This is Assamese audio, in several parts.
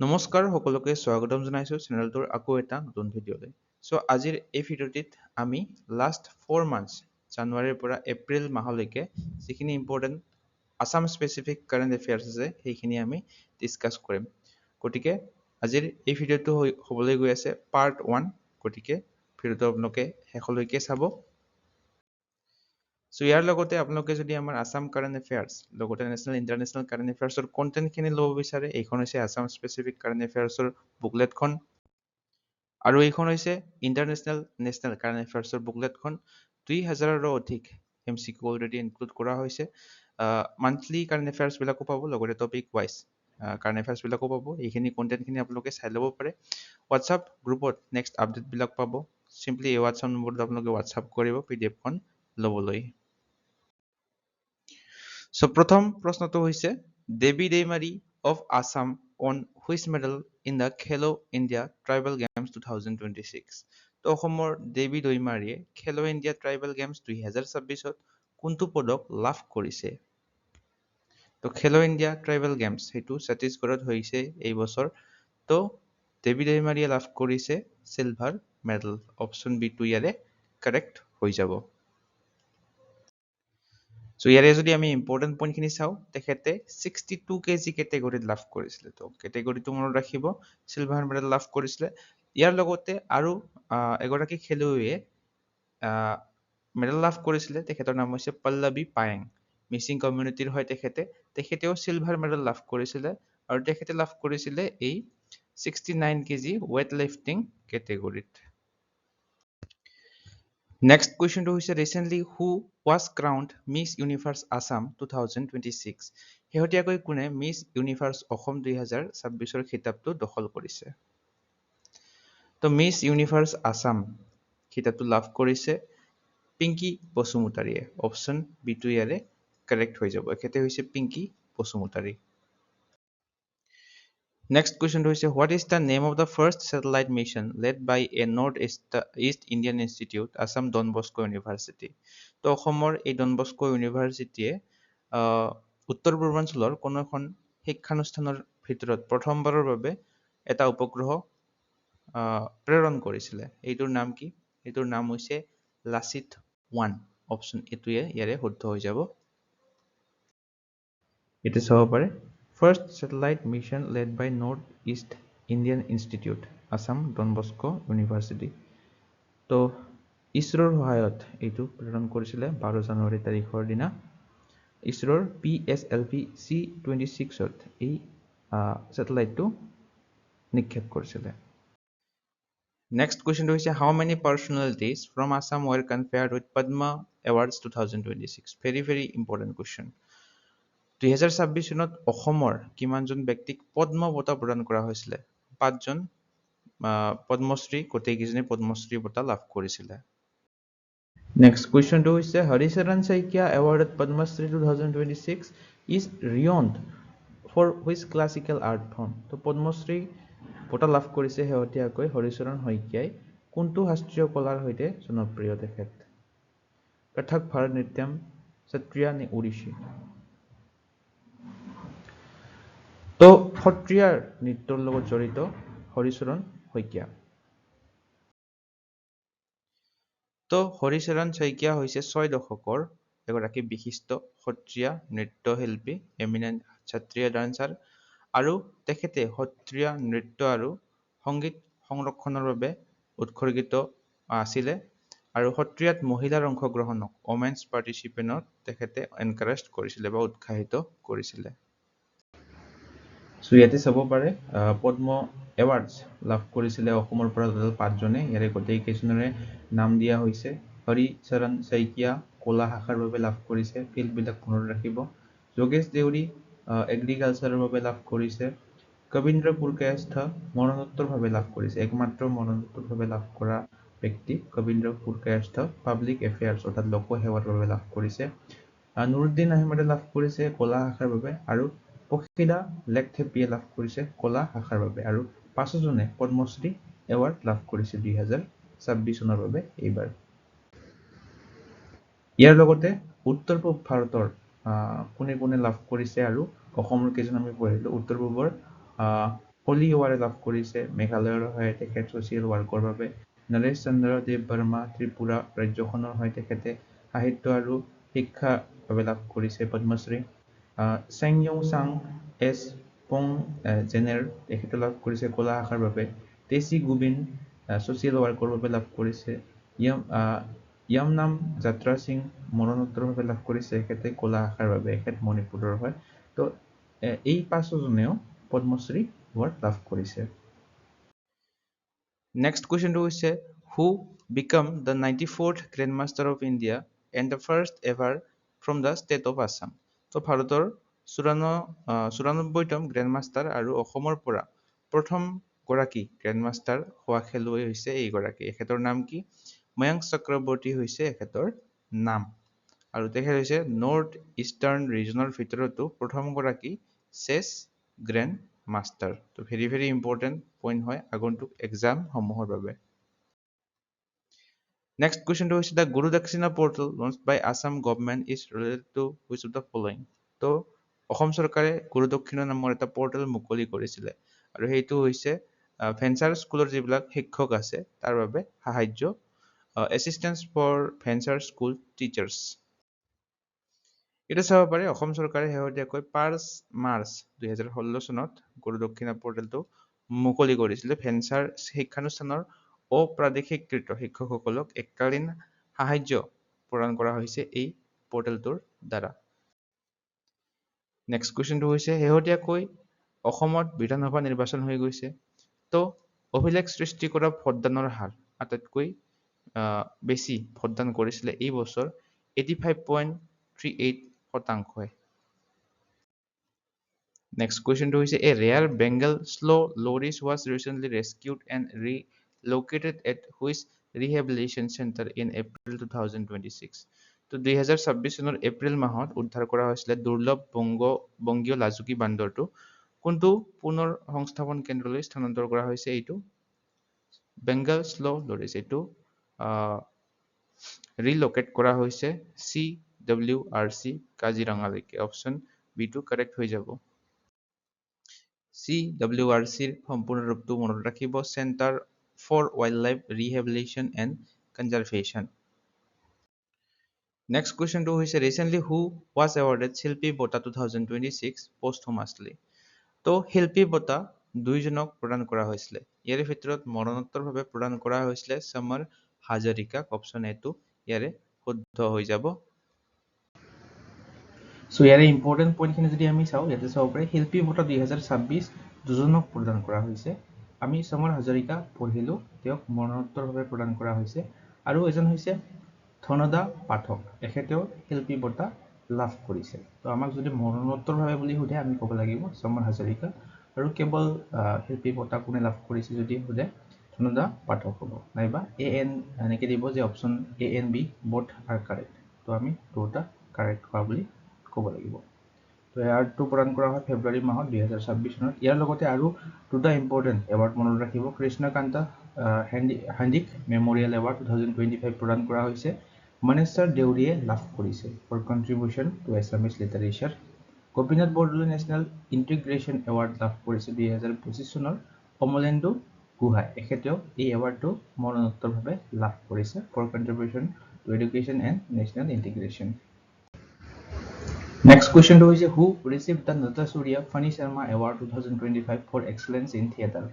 নমস্কাৰ সকলোকে স্বাগতম জনাইছো চেনেলটোৰ আকৌ এটা নতুন ভিডিঅ'লৈ। সো আজিৰ এই ভিডিঅ'টিত আমি লাষ্ট 4 মান্থস জানুৱাৰীৰ পৰা এপ্ৰিল মাহলৈকে যিখিনি important Assam specific current affairs আছে সেইখিনি আমি ডিছকাছ কৰিম। গতিকে আজিৰ এই ভিডিঅ'টো হ'বলৈ গৈ আছে পাৰ্ট 1। গতিকে ভিডিঅ'টো আপোনালোকে শেষলৈকে চাব। সো ইয়াৰ লগতে আপোনালোকে যদি আমাৰ আসাম কাৰেণ্ট এফেয়াৰ্ছ লগতে নেশ্যনেল ইণ্টাৰনেশ্যনেল কাৰেণ্ট এফেয়াৰ্ছৰ কণ্টেণ্টখিনি ল'ব বিচাৰে এইখন হৈছে আসাম স্পেচিফিক কাৰেণ্ট এফেয়াৰ্ছৰ বুকলেটখন আৰু এইখন হৈছে ইণ্টাৰনেশ্যনেল নেশ্যনেল কাৰেণ্ট এফেয়াৰ্ছৰ বুকলেটখন 2000ৰো অধিক MCQ অলৰেডি ইনক্লুড কৰা হৈছে। মান্থলি কাৰেণ্ট এফেয়াৰ্ছবিলাকো পাব লগতে টপিক ৱাইজ কাৰেণ্ট এফেয়াৰ্ছবিলাকো পাব। এইখিনি কণ্টেণ্টখিনি আপোনালোকে চাই ল'ব পাৰে। হোৱাটছআপ গ্ৰুপত নেক্সট আপডেটবিলাক পাব। চিম্পলি এই হোৱাটছআপ নম্বৰত আপোনালোকে হোৱাটছআপ কৰিব PDFখন ল'বলৈ। So প্ৰথম প্ৰশ্নটো হৈছে দেৱী Daimari of Assam won which medal in the Khelo India Tribal Games 2026? তো অসমৰ দেৱী দৈমাৰীয়ে খেলো ইণ্ডিয়া ট্ৰাইবেল গেমছ 2026ত কোনটো পদক লাভ কৰিছে? তো খেলো ইণ্ডিয়া ট্ৰাইবেল গেমছ সেইটো ছত্তীশগড়ত হৈছে এই বছৰ। তো দেৱী দৈমাৰীয়ে লাভ কৰিছে চিলভাৰ মেডেল। অপশ্যন বি টো ইয়াৰে কাৰেক্ট হৈ যাব। সো ইয়াৰে যদি আমি ইম্পৰ্টেণ্ট পইণ্টখিনি চাওঁ তেখেতে 62 kg কেটেগৰীত লাভ কৰিছিলে। তো কেটেগৰীটো মনত ৰাখিব, চিলভাৰ মেডেল লাভ কৰিছিলে। ইয়াৰ লগতে আৰু এগৰাকী খেলুৱৈয়ে মেডেল লাভ কৰিছিলে, তেখেতৰ নাম হৈছে পল্লৱী পায়েং। মিচিং কমিউনিটিৰ হয় তেখেতেও চিলভাৰ মেডেল লাভ কৰিছিলে আৰু তেখেতে লাভ কৰিছিলে এই 69 kg ৱেইট লিফটিং কেটেগৰীত। নেক্সট কুৱেশ্যনটো হৈছে recently who was crowned Miss Universe Assam 2026? শেহতীয়াকৈ কোনে মিছ ইউনিভাৰ্ছ অসম 2026ৰ খিতাপটো দখল কৰিছে? তো মিছ ইউনিভাৰ্ছ আসাম খিতাপটো লাভ কৰিছে পিংকি বসুমতাৰীয়ে। অপশ্যন বি টো ইয়াৰে কাৰেক্ট হৈ যাব। এখেতে হৈছে পিংকি বসুমতাৰী। Next question হৈছে what is the name of the first satellite mission led by a North-East Indian Institute, Assam Don Bosco University? তো অসমৰ এই ডন বস্কো ইউনিভাৰ্চিটিয়ে উত্তৰ পূৰ্বাঞ্চলৰ কোনো এখন শিক্ষানুষ্ঠানৰ ভিতৰত প্ৰথমবাৰৰ বাবে এটা উপগ্ৰহ প্ৰেৰণ কৰিছিলে। এইটোৰ নাম কি? এইটোৰ নাম হৈছে লাচিত 1। অপশ্যন এটোৱে ইয়াৰে শুদ্ধ হৈ যাব। এটো চাব পাৰে First satellite mission led by North-East Indian Institute, Assam Don Bosco University. তো ইছৰোৰ সহায়ত এইটো প্ৰেৰণ কৰিছিলে 12 জানুৱাৰী তাৰিখৰ দিনা। ইছৰোৰ PSLV C-26ত এই স্যাটেলাইটটো নিক্ষেপ কৰিছিলে। নেক্সট কুৱেশ্যনটো হৈছে how many personalities from Assam were conferred with Padma Awards 2026? Very important question. 2026 চনত অসমৰ কিমানজন ব্যক্তিক পদ্ম বঁটা প্ৰদান কৰা হৈছিলে? 5জন পদ্মশ্ৰী, গোটেইকেইজনে পদ্মশ্ৰী বঁটা লাভ কৰিছিলে। নেক্সট কুৱেশ্যনটো হৈছে Haricharan Saikia awarded Padma Shri 2026 is renowned for which classical art form? তো পদ্মশ্ৰী বঁটা লাভ কৰিছে শেহতীয়াকৈ হৰিচৰণ শইকীয়াই কোনটো শাস্ত্ৰীয় কলাৰ সৈতে জনপ্ৰিয় তেখেত? কথক, ভাৰত নৃত্যম, সত্ৰীয়া নে ওড়িশী? তো সত্ৰীয়া নৃত্যৰ লগত জড়িত হৰিচৰণ শইকীয়া। তো হৰিচৰণ শইকীয়া হৈছে 6 দশকৰ এগৰাকী বিশিষ্ট সত্ৰীয়া নৃত্যশিল্পী, এমিনেণ্ট সত্ৰীয়া ডান্সাৰ, আৰু তেখেতে সত্ৰীয়া নৃত্য আৰু সংগীত সংৰক্ষণৰ বাবে উৎসৰ্গিত আছিলে আৰু সত্ৰীয়াত মহিলাৰ অংশগ্ৰহণক ওমেন্স পাৰ্টিচিপেশ্যনত তেখেতে এনকাৰেজ কৰিছিলে বা উৎসাহিত কৰিছিলে। সো ইয়াতে চাব পাৰে পদ্ম এৱাৰ্ডছ লাভ কৰিছিলে অসমৰ পৰা টোটেল 5জনে। ইয়াৰে গোটেইকেইজনৰে নাম দিয়া হৈছে। হৰিচৰণ শইকীয়া কলা শাখাৰ বাবে লাভ কৰিছে, ফিল্ডবিলাক মনত ৰাখিব। যোগেশ দেউৰী এগ্ৰিকালচাৰৰ বাবে লাভ কৰিছে। কবীন্দ্ৰ পুৰকায়স্থ মৰণোত্তৰভাৱে লাভ কৰিছে। একমাত্ৰ মৰণোত্তৰভাৱে লাভ কৰা ব্যক্তি কবীন্দ্ৰ পুৰকায়স্থ পাব্লিক এফেয়াৰ্ছ অৰ্থাৎ লোকসেৱাৰ বাবে লাভ কৰিছে। নুৰুদ্দিন আহমেদে লাভ কৰিছে কলা শাখাৰ বাবে আৰু পখিলা লেকথেপিয়ে লাভ কৰিছে কলা শাখাৰ বাবে। আৰু 5জনে পদ্মশ্ৰী এৱাৰ্ড লাভ কৰিছে 2026 চনৰ বাবে এইবাৰ। ইয়াৰ লগতে উত্তৰ পূব ভাৰতৰ কোনে কোনে লাভ কৰিছে আৰু অসমৰ কেইজন আমি পঢ়িলো। উত্তৰ পূবৰ হলি এৱাৰ্ড লাভ কৰিছে মেঘালয়ৰ হয় তেখেত ছ'চিয়েল ৱৰ্কৰ বাবে। নৰেশ চন্দ্ৰ দেৱ বৰ্মা ত্ৰিপুৰা ৰাজ্যখনৰ হয় তেখেতে সাহিত্য আৰু শিক্ষাৰ বাবে লাভ কৰিছে পদ্মশ্ৰী। চেং ইয়ং চাং এছ পং জেনেৰ তেখেতে লাভ কৰিছে কলা শাখাৰ বাবে। তেচি গোবিন ছ'চিয়েল ৱৰ্কৰ বাবে লাভ কৰিছে। য়ামনাম যাত্ৰা সিং মৰণোত্তৰভাৱে লাভ কৰিছে তেখেতে কলা শাখাৰ বাবে, তেখেত মণিপুৰৰ হয়। তো এই পাঁচোজনেও পদ্মশ্ৰী এৱাৰ্ড লাভ কৰিছে। নেক্সট কুৱেশ্যনটো হৈছে who become the 94th grandmaster of India and the first ever from the state of Assam. তো ভাৰতৰ 94তম গ্ৰেণ্ডমাষ্টাৰ আৰু অসমৰ পৰা প্ৰথম গৰাকী গ্ৰেণ্ডমাষ্টাৰ হোৱা খেলুৱৈ হৈছে এইগৰাকী। এখেতৰ নাম কি? ময়ংক চক্ৰৱৰ্তী হৈছে এখেতৰ নাম। আৰু তেখেত হৈছে নৰ্থ ইষ্টাৰ্ণ ৰিজনৰ ভিতৰতো প্ৰথমগৰাকী চেছ গ্ৰেণ্ড মাষ্টাৰ। তো ভেৰি ভেৰি ইম্পৰ্টেণ্ট পইণ্ট হয় আগন্তুক এক্সামসমূহৰ বাবে। নেক্সট কুৱেশ্যনটো হৈছে the Guru Dakshina portal launch by Assam government is related to which of the following. তো অসম চৰকাৰে গুৰু দক্ষিণা নামৰ এটা পৰ্টেল মুকলি কৰিছিলে আৰু সেইটো হৈছে ভেঞ্চাৰ স্কুলৰ যিবিলাক শিক্ষক আছে তাৰ বাবে সাহায্য, assistance for venture school teachers. এইটো চাব পাৰে অসম চৰকাৰে শেহতীয়াকৈ 5 মাৰ্চ 2016 চনত গুৰু দক্ষিণা পৰ্টেলটো মুকলি কৰিছিলে। ভেঞ্চাৰ শিক্ষানুষ্ঠানৰ অপ্ৰাদেশিককৃত শিক্ষকসকলক এককালীন সাহায্য প্ৰদান কৰা হৈছে এই পৰ্টেলটোৰ দ্বাৰা। নেক্সট কুৱেশ্যনটো হৈছে শেহতীয়াকৈ অসমত বিধানসভা নিৰ্বাচন হৈ গৈছে। তো অভিলেখ সৃষ্টি কৰা ভোটদানৰ হাৰ আটাইতকৈ বেছি ভোটদান কৰিছিলে এই বছৰ 85.38%। Next question is a rare Bengal slow loris was recently rescued and relocated at which rehabilitation center in April 2026. তো 2026 চনৰ এপ্ৰিল মাহত উদ্ধাৰ কৰা হৈছিলে দুৰ্লভ বংগীয় লাজুকী বান্দৰটো কোনটো পুনৰ সংস্থাপন কেন্দ্ৰলৈ স্থানান্তৰ কৰা হৈছে? এইটো বেংগল স্লো লৰিছ, এইটো ৰিলোকেট কৰা হৈছে CWRC কাজিৰঙালৈকে। অপশ্যন বি টো কাৰেক্ট হৈ যাব। CWRCৰ সম্পূৰ্ণ ৰূপটো মনত ৰাখিব, centre for wildlife rehabilitation and conservation. Next কুৱেশ্যনটো হৈছে ৰিচেণ্টলি হু ৱাজ এৱাৰ্ডেড শিল্পী বঁটা 2026 পষ্টহুমাছলি। তো শিল্পী বঁটা দুইজনক প্ৰদান কৰা হৈছিলে। ইয়াৰে ভিতৰত মৰণোত্তৰভাৱে প্ৰদান কৰা হৈছিলে সমৰ হাজৰিকাক। অপশ্যন এ টো ইয়াৰে শুদ্ধ হৈ যাব। সো ইয়াৰে ইম্পৰ্টেণ্ট পইণ্টখিনি যদি আমি চাওঁ, ইয়াতে চাব পাৰে শিল্পী বঁটা 2026 দুজনক প্ৰদান কৰা হৈছে। আমি সমৰ হাজৰিকা পঢ়িলোঁ, তেওঁক মৰণোত্তৰভাৱে প্ৰদান কৰা হৈছে। আৰু এজন হৈছে ধনদা পাঠক, এখেতেও শিল্পী বঁটা লাভ কৰিছে। তো আমাক যদি মৰণোত্তৰভাৱে বুলি সোধে আমি ক'ব লাগিব সমৰ হাজৰিকা। আৰু কেৱল শিল্পী বঁটা কোনে লাভ কৰিছে যদি সোধে ধনদা পাঠক হ'ব, নাইবা AN এনেকৈ দিব যে option A and B both are correct। তো আমি দুটা কাৰেক্ট হোৱা বুলি ক'ব লাগিব। তো এৱাৰ্ডটো প্ৰদান কৰা হয় ফেব্ৰুৱাৰী মাহত 2026 চনত। ইয়াৰ লগতে আৰু দুটা ইম্পৰ্টেণ্ট এৱাৰ্ড মনত ৰাখিব। কৃষ্ণকান্ত হাণ্ডিক মেমৰিয়েল এৱাৰ্ড 2025 প্ৰদান কৰা হৈছে। মনেশ্বৰ দেউৰীয়ে লাভ কৰিছে for contribution to Assamese literature. Gopinath Bordoloi national integration award লাভ কৰিছে 2025 চনৰ অমলেন্দু গুহাই, এখেতেও এই এৱাৰ্ডটো মৰণোত্তৰভাৱে লাভ কৰিছে for contribution to education and national integration. Next কুৱেশ্যনটো হৈছে who received the Natasurya Phani Sarma award 2025 for excellence in theatre.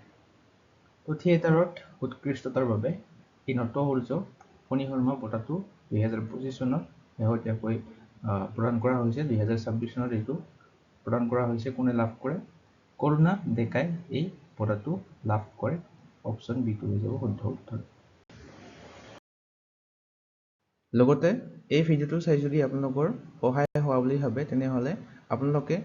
তো থিয়েটাৰত উৎকৃষ্টতাৰ বাবে এই নটসূৰ্য ফণী শৰ্মা বঁটাটো 2025 চনত শেহতীয়াকৈ প্ৰদান কৰা হৈছে। 2026 চনত এইটো প্ৰদান কৰা হৈছে। কোনে লাভ কৰে? কৰুণা ডেকাই এই বঁটাটো লাভ কৰে। অপশ্যন বি টো হৈ যাব শুদ্ধ উত্তৰ। লগতে এই ভিডিঅ'টো চাই যদি আপোনালোকৰ সহায় হোৱা বুলি ভাবে তেনেহ'লে আপোনালোকে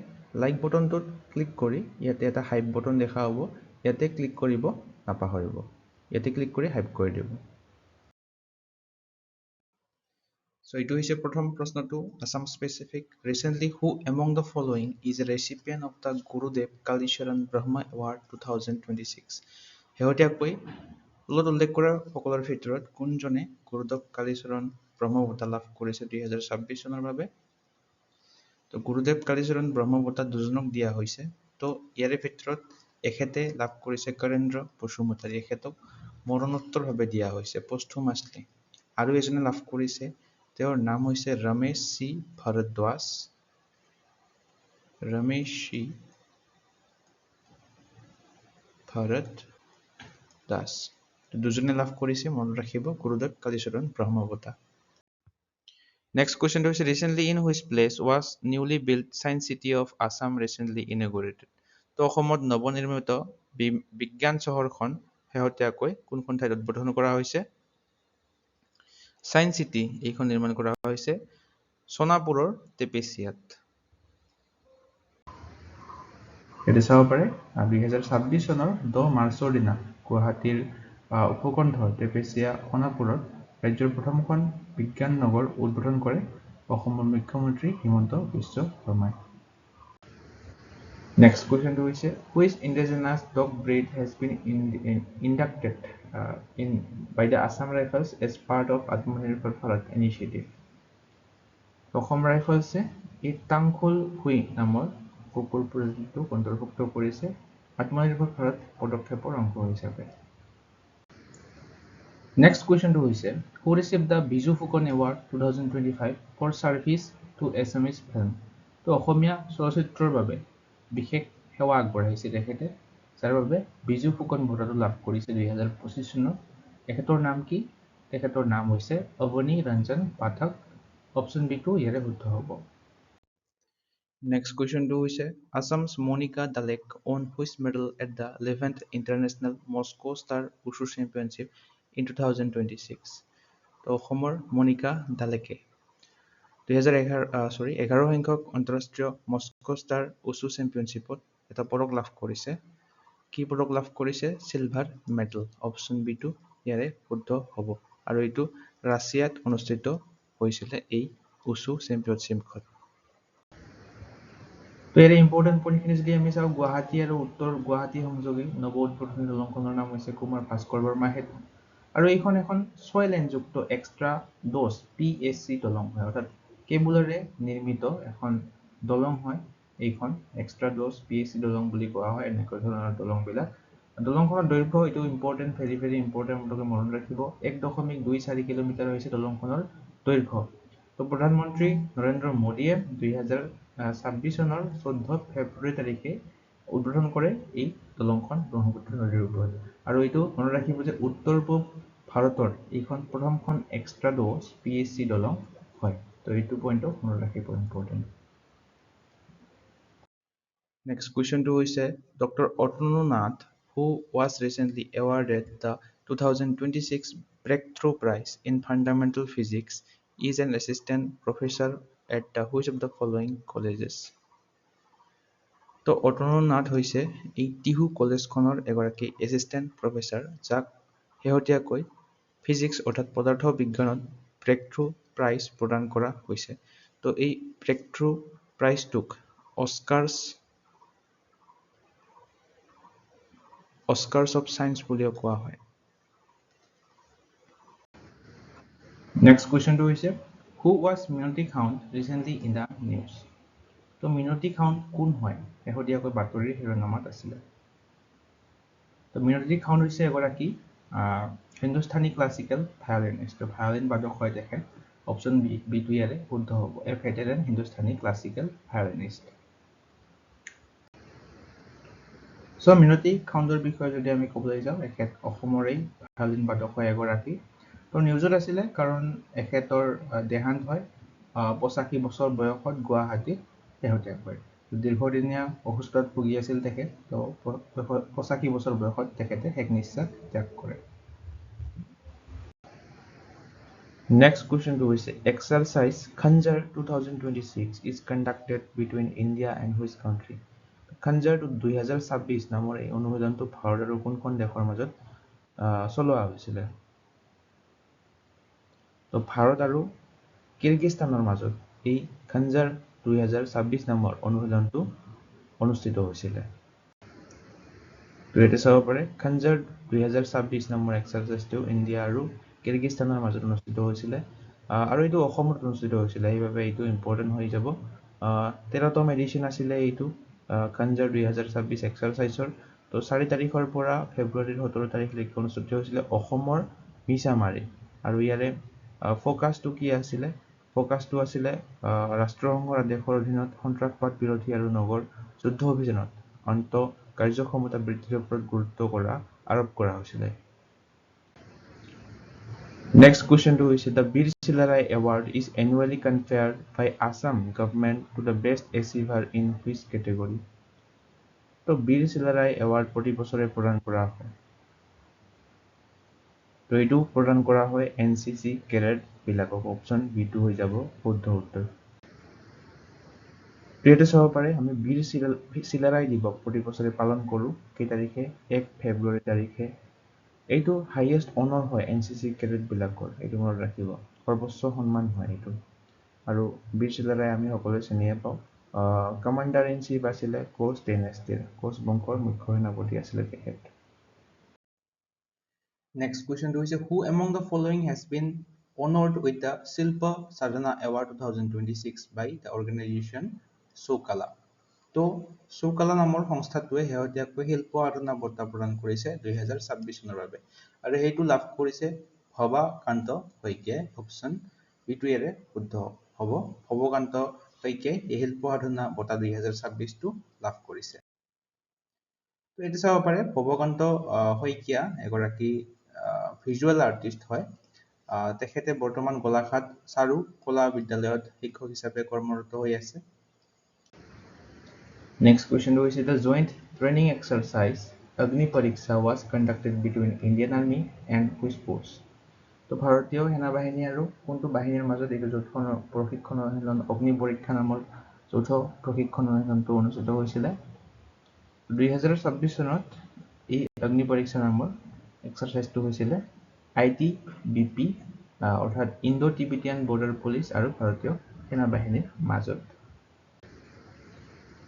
লাইক বটনটোত ক্লিক কৰি ইয়াতে এটা হাইপ বটন দেখা হ'ব, ইয়াতে ক্লিক কৰিব নাপাহৰিব। ইয়াতে ক্লিক কৰি হাইপ কৰি দিব। So এইটো হৈছে প্ৰথম প্ৰশ্নটো Assam specific. Recently who among the following is a recipient of the Gurudev Kalicharan Brahma award 2026। শেহতীয়াকৈ তলত উল্লেখ কৰা সকলৰ ভিতৰত কোনজনে গুৰুদেৱ কালীচৰণ ব্ৰহ্ম বঁটা লাভ কৰিছে 2026 চনৰ বাবে? তো গুৰুদেৱ কালীচৰণ ব্ৰহ্ম বঁটা দুজনক দিয়া হৈছে। তো ইয়াৰে ভিতৰত এখেতে লাভ কৰিছে কৰেন্দ্ৰ বসুমতাৰী, এখেতক মৰণোত্তৰভাৱে দিয়া হৈছে পোষ্টহুমাছলি। আৰু এজনে লাভ কৰিছে, তেওঁৰ নাম হৈছে ৰমেশ চি ভাৰদ্বাজ, ৰমেশ চি ভাৰদ্বাজ। দুজনে লাভ কৰিছে, মনত ৰাখিব, গুৰুদেৱ কালীচৰণ ব্ৰহ্ম বঁটা। Next question হৈছে recently in which place was newly built Science City of Assam recently inaugurated? তো অসমত নৱনিৰ্মিত বিজ্ঞান চহৰখন শেহতীয়াকৈ কোনখন ঠাইত উদ্বোধন কৰা হৈছে? সায়েন্স চিটি এইখন নিৰ্মাণ কৰা হৈছে সোণাপুৰৰ টেপেচিয়াত। এটি চাব পাৰে 2026 চনৰ 10 মাৰ্চৰ দিনা গুৱাহাটীৰ উপকণ্ঠ টেপেচিয়া সোণাপুৰত ৰাজ্যৰ প্ৰথমখন বিজ্ঞান নগৰ উদ্বোধন কৰে অসমৰ মুখ্যমন্ত্ৰী হিমন্ত বিশ্ব শৰ্মাই। Next question হৈছে which indigenous dog breed has been inducted by the Assam Rifles as part of Atmanirbhar Bharat initiative? Assam ৰাইফলছে এই টাংখুল হুই নামৰ কুকুৰ প্ৰজাতিটোক অন্তৰ্ভুক্ত কৰিছে আত্মনিৰ্ভৰ ভাৰত পদক্ষেপৰ অংশ হিচাপে। Next question হৈছে who received the Biju Fukan Award 2025 for service to Assamese film? তো অসমীয়া চলচ্চিত্ৰৰ বাবে বিশেষ সেৱা আগবঢ়াইছে তেখেতে, যাৰ বাবে বিজু ফুকন বঁটাটো লাভ কৰিছে 2025 চনত। তেখেতৰ নাম কি? তেখেতৰ নাম হৈছে অৱনী ৰঞ্জন পাঠক। অপশ্যন বি টো ইয়াৰে শুদ্ধ হ'ব। Next question হৈছে Assam's Monica Dalek won which medal at the 11th International Moscow Star Wushu Championship in 2026? তো অসমৰ মনিকা ডালেকে 11 সংখ্যক আন্তঃৰাষ্ট্ৰীয় মস্কো ষ্টাৰ উছু চেম্পিয়নশ্বিপত এটা পদক লাভ কৰিছে। কি পদক লাভ কৰিছে? Silver medal. অপশ্যন বি টো ইয়াৰে শুদ্ধ হ'ব। আৰু এইটো ৰাছিয়াত অনুষ্ঠিত হৈছিলে এই উছু চেম্পিয়নশ্বিপখন। তো ইয়াৰে ইম্পৰ্টেণ্ট পইণ্টখিনি যদি আমি চাওঁ, গুৱাহাটী আৰু উত্তৰ গুৱাহাটী সংযোগী নৱ উদ্বোধনী দলংখনৰ নাম হৈছে কুমাৰ ভাস্কৰ বৰ্মা সেতু। আৰু এইখন এখন 6 লেনযুক্ত এক্সট্ৰা ড'জ PSC দলং হয়, অৰ্থাৎ কেবুলেৰে নিৰ্মিত এখন দলং হয়। এইখন এক্সট্ৰা ড'জ PSC দলং বুলি কোৱা হয় এনেকুৱা ধৰণৰ দলংবিলাক। দলংখনৰ দৈৰ্ঘ্য এইটো ইম্পৰ্টেণ্ট, ভেৰি ইম্পৰ্টেণ্ট, আপোনালোকে মনত ৰাখিব, 1.24 কিলোমিটাৰ হৈছে দলংখনৰ দৈৰ্ঘ্য। তো প্ৰধানমন্ত্ৰী নৰেন্দ্ৰ মোদীয়ে 2026 চনৰ 14 ফেব্ৰুৱাৰী তাৰিখে উদ্বোধন কৰে এই দলংখন ব্ৰহ্মপুত্ৰ নদীৰ ওপৰত। আৰু এইটো মনত ৰাখিব যে উত্তৰ পূব ভাৰতৰ এইখন প্ৰথমখন এক্সট্ৰা ড'জ PSC দলং হয়। তো এইটো পইণ্টটো মনত ৰাখিব, ইম্পৰ্টেণ্ট। Next question to হৈছে Dr. Otanu Nath, who was recently awarded the 2026 Breakthrough Prize in Fundamental Physics, is an assistant professor at the which of the following colleges? তো অতনু নাথ হৈছে এই টিহু কলেজখনৰ এগৰাকী এছিষ্টেণ্ট প্ৰফেচাৰ, যাক শেহতীয়াকৈ ফিজিক্স অৰ্থাৎ পদাৰ্থ বিজ্ঞানত ব্ৰেকথ্ৰু প্ৰাইজ প্ৰদান কৰা হৈছে। তো এই ব্ৰেকথ্ৰু প্ৰাইজটোক অস্কাৰ্ছ অফ চায়েন্স বুলিও কোৱা হয়। নেক্সট কুৱেশ্যনটো হৈছে who was Minati Khound recently in the news? তো মিনতি খাউণ্ড কোন হয়? শেহতীয়াকৈ বাতৰিৰ শিৰোনামাত আছিলে। তো মিনতি খাউণ্ড হৈছে এগৰাকী হিন্দুস্তানী ক্লাছিকেল ভায়লিনিষ্ট, ভায়লিন বাদক হয় তেখেত। অপশ্যন বি টো ইয়াৰে শুদ্ধ হ'ব, এ ভেটেৰান হিন্দুস্তানী ক্লাছিকেল ভায়লিনিষ্ট। চ' মিনতি খাউণ্ডৰ বিষয়ে যদি আমি ক'বলৈ যাওঁ, এখেত অসমৰেই ভায়লিন বাদক হয় এগৰাকী। তো নিউজত আছিলে কাৰণ এখেতৰ দেহান্ত হয় 85 বছৰ বয়সত গুৱাহাটীত শেহতীয়াকৈ। দীৰ্ঘদিনীয়া অসুস্থতাত ভুগি আছিল তেখেত। তো 85 বছৰ বয়সত তেখেতে শেষ নিশ্বাস ত্যাগ কৰে। নেক্সট কুৱেশ্যনটো হৈছে exercise Khanjar 2026 is conducted between India and which country? Khanjar 2026 নামৰ এই অনুশীলনটো ভাৰত আৰু কোনখন দেশৰ মাজত চলোৱা হৈছিলে? তো ভাৰত আৰু কিৰ্গিস্তানৰ মাজত এই খঞ্জাৰ 2026 নামৰ অনুশীলনটো অনুষ্ঠিত হৈছিলে। তো ইয়াতে চাব পাৰে খঞ্জাৰ 2026 নামৰ এক্সাৰচাইজটো ইণ্ডিয়া আৰু কিৰ্গিস্তানৰ মাজত অনুষ্ঠিত হৈছিলে। আৰু এইটো অসমত অনুষ্ঠিত হৈছিলে, সেইবাবে এইটো ইম্পৰ্টেণ্ট হৈ যাব। 13তম এডিশ্যন আছিলে এইটো খঞ্জাৰ 2026 এক্সাৰচাইজৰ। তো তো 4 তাৰিখৰ পৰা ফেব্ৰুৱাৰীৰ 17 তাৰিখলৈকে অনুষ্ঠিত হৈছিলে অসমৰ মিছামাৰী আৰু ইয়াৰে ফ'কাছটো কি আছিলে ফ'কাছটো আছিলে ৰাষ্ট্ৰসংঘৰ আদেশৰ অধীনত সন্ত্ৰাসবাদ বিৰোধী আৰু নগৰ যুদ্ধ অভিযানত অন্ত কাৰ্যক্ষমতা বৃদ্ধিৰ ওপৰত গুৰুত্ব আৰোপ কৰা হৈছিলে Next question to is the Bir Silarai Award is annually conferred by Assam government to the best achiever in which category? তো Bir Silarai Award প্ৰতি বছৰে প্ৰদান কৰা হয়। তো এইটো প্ৰদান কৰা হয় NCC কেডেট বিলাকক অপচন B2 হৈ যাব শুদ্ধ উত্তৰ। প্ৰিয়তে চাব পাৰে আমি বীৰ চিলাৰাই দিৱস প্ৰতি বছৰে পালন কৰোঁ কেই তাৰিখে 1 ফেব্ৰুৱাৰী তাৰিখে এইটো হাইয়েষ্ট অনাৰ হয় NCC কেডেট বিলাকৰ এইটো মনত ৰাখিব সৰ্বোচ্চ সন্মান হয় এইটো আৰু বীৰ চিলাৰাই আমি সকলোৱে চিনিয়ে পাওঁ কমাণ্ডাৰ ইন চিফ আছিলে কোচ ডাইনেষ্টিৰ কোচ বংশৰ মুখ্য সেনাপতি আছিলে তেখেত Next question to is who among the following has been honored with the Shilpa Sadhana Award 2026 by the organization Sokala তো চৌকালা নামৰ সংস্থাটোৱে শেহতীয়াকৈ শিল্প সাধনা বঁটা প্ৰদান কৰিছে 2026 চনৰ বাবে আৰু সেইটো লাভ কৰিছে ভৱাকান্ত শইকীয়াই অপচন বিটুয়েৰে শুদ্ধ হ'ব ভৱাকান্ত শইকীয়াই এই শিল্প সাধনা বঁটা 2026 টো লাভ কৰিছে তো এইটো চাব পাৰে ভৱাকান্ত শইকীয়া এগৰাকী ভিজুৱেল আৰ্টিষ্ট হয় তেখেতে বৰ্তমান গোলাঘাট চাৰু কলা বিদ্যালয়ত শিক্ষক হিচাপে কৰ্মৰত হৈ আছে Next question is the joint training exercise Agni Pariksha was conducted between Indian Army and which force? তো ভাৰতীয় সেনাবাহিনী আৰু কোনটো বাহিনীৰ মাজত এই যৌথ প্ৰশিক্ষণ অনুশীলন অগ্নি পৰীক্ষা নামৰ যৌথ প্ৰশিক্ষণ অনুশীলনটো অনুষ্ঠিত হৈছিলে 2026 চনত এই অগ্নি পৰীক্ষা নামৰ এক্সাৰসাইজটো হৈছিলে ITBP অৰ্থাৎ ইণ্ডো টিবেটিয়ান বৰ্ডাৰ পুলিচ আৰু ভাৰতীয় সেনাবাহিনীৰ মাজত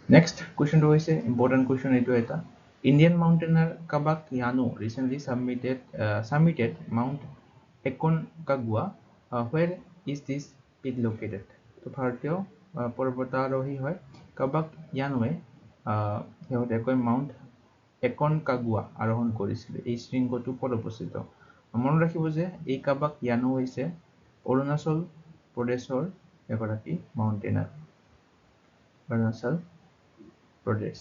Next question to is important question itu eta. Indian mountaineer Kabak Yanu recently submitted Mount Aconcagua. Where is this peak located? তো ভাৰতীয় পৰ্বতাৰোহী হয় কাবাক ইয়ানুৱে শেহতীয়াকৈ মাউণ্ট একনকাগুৱা আৰোহণ কৰিছিল এই শৃংগটো ক'ত অৱস্থিত মনত ৰাখিব যে এই কাবাক ইয়ানু হৈছে অৰুণাচল প্ৰদেশৰ এগৰাকী মাউণ্টেইনাৰ অৰুণাচল প্ৰদেশ